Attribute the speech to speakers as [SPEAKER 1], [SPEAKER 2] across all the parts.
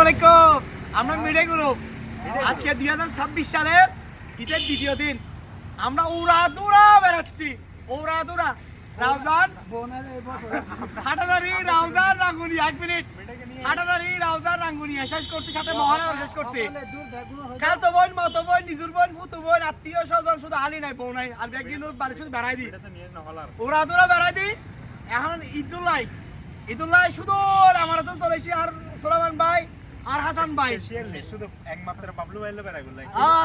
[SPEAKER 1] আলাইকুম। আমরা media group আজকে 2026 সালের ঈদের দ্বিতীয় দিন আমরা উড়াদুরা বেড়াচ্ছি। উড়াদুরা রাউজান হাটাদারি রাউজান রাঙ্গুনি 1 মিনিট হাটাদারি রাউজান রাঙ্গুনি শেষ করতে সাথে মহানগর শেষ করছে। কাল তো বোন মতো বোন নিজুর বোন ফুতু বোন আত্মীয় স্বজন শুধু হালি নাই বউ নাই আর ব্যাগিনুর বাড়ি শুধু বেড়াই দি উড়াদুরা বেড়াই দি। এখন ঈদুল্লাহ শুধু আমার তো চলেছি আর সোলামান ভাই আর হাসান ভাই
[SPEAKER 2] শুধু একমাত্র বাবলু ভাই বেড়াইবো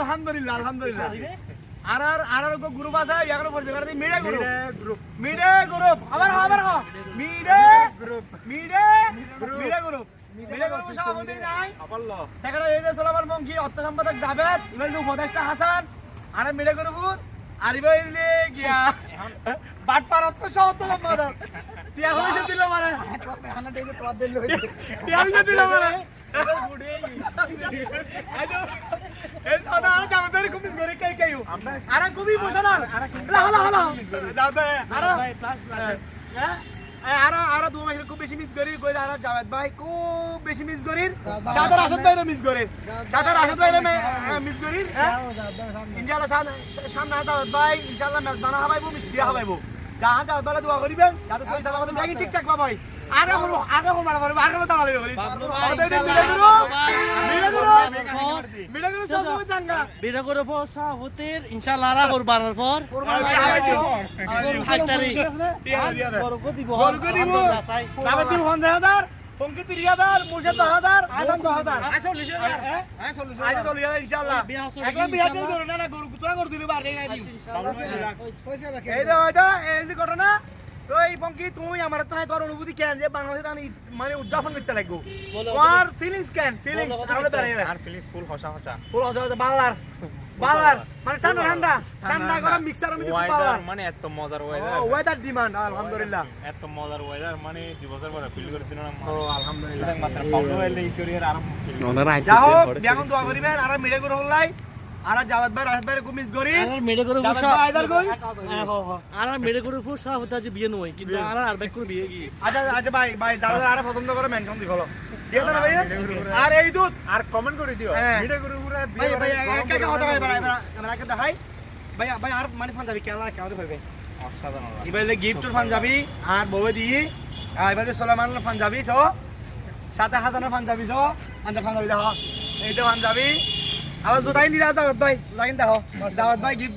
[SPEAKER 1] আলহামদুলিল্লাহ আলহামদুলিল্লাহ। আর গ্রুপ আছে এখনো পরিচয় করে দিই মিডিয়া গ্রুপ আবার মিডিয়া গ্রুপ সভাপতি নাই সেখানে এই যে সোলামান মঙ্কি অর্থ সম্পাদক জাভেদ ইভেন উপদেষ্টা হাসান আর মিডিয়া গ্রুপ আর ইভেন গিয়া বাটপার অর্থ সম্পাদক মাদার টিয়া হইছে দিল মানে হানা দেই তো দিল হইছে টিয়া হইছে দিল মানে এই দাদা আর আমাদের খুব মিস করে কে কেউ আর খুব ইমোশনাল হলো দাদা আর 2 মাসের খুব বেশি মিস করি কই আর জাভেদ ভাই খুব বেশি মিস করি সাদা রাশেদ ভাইরে মিস করি মিস করি ইনশাআল্লাহ সামনে জাভেদ ভাই ইনশাআল্লাহ মেজবানা হবাইবো মিষ্টি হবাইবো জাহাজ জাভেদ দুয়া করিবেন যাতে সই সালামত লাগি ঠিকঠাক পাবাই আরে মারা করব আর কত তাড়াতাড়ি করি মিডিয়া গ্রুপ সব চাঙ্গা
[SPEAKER 3] বিনা করে সভাপতির ইনশাআল্লাহ আরা কুরবানের পর
[SPEAKER 1] জাভেদ 50,000 পঙ্কি 30,000 মুর্শিদ 10,000 আজান 10,000 40,000 ইনশাআল্লাহ একলা বিহার দিয়ে ধরো না গরু তোরা করে দিলি বার নাই দিও এই যে ঘটনা তো এই পঙ্কি তুমি আমার তো তোর অনুভূতি কেন যে বাংলাদেশে মানে উদযাপন করতে লাগবো তোমার ফিলিংস কেন ফিলিংস আমরা বেরাই না
[SPEAKER 2] আর ফিলিংস ফুল হসা
[SPEAKER 1] বাংলার মানে ঠান্ডা গরম মিক্সার আমি দিতে পারলাম
[SPEAKER 2] মানে এত মজার
[SPEAKER 1] ওয়েদার ডিমান্ড আলহামদুলিল্লাহ
[SPEAKER 2] এত মজার ওয়েদার মানে 2 বছর পরে ফিল করে দিন না
[SPEAKER 1] ও আলহামদুলিল্লাহ
[SPEAKER 2] মাত্র বাবলু ভাই এই ক্যারিয়ার আরাম
[SPEAKER 1] যাও এখন দোয়া করিবেন আর মিডিয়া করে হলাই আর জাভেদ ভাই রাশেদ ভাই খুব মিস করি
[SPEAKER 3] আর মেডে করে
[SPEAKER 1] জাভেদ ভাই আইদার কই
[SPEAKER 3] আর মেডে করে সভাপতি আজ বিয়ে নয় কিন্তু আর ব্যাক করে বিয়ে কি
[SPEAKER 1] আচ্ছা ভাই যারা আরে পছন্দ করে মেনশন দি ফলো ঠিক আছে না ভাই আর এই দুধ
[SPEAKER 2] আর কমেন্ট করে দিও ভিডিও করে পুরো
[SPEAKER 1] ভাই একা কথা ভাই আমরা কে দেখাই ভাই আর মানে পাঞ্জাবি কেলা কেমন ভাই
[SPEAKER 2] অসাধারণ
[SPEAKER 1] এবারে গিফটের পাঞ্জাবি আর বউয়ে দি এবারে সোলামানের পাঞ্জাবি সো সাথে হাসানের পাঞ্জাবি সো আন্দার পাঞ্জাবি দেখো এইটা পাঞ্জাবি আবার জুতাই দি দাওয়াত ভাই লাইন দেখো দাওয়াত ভাই গিফট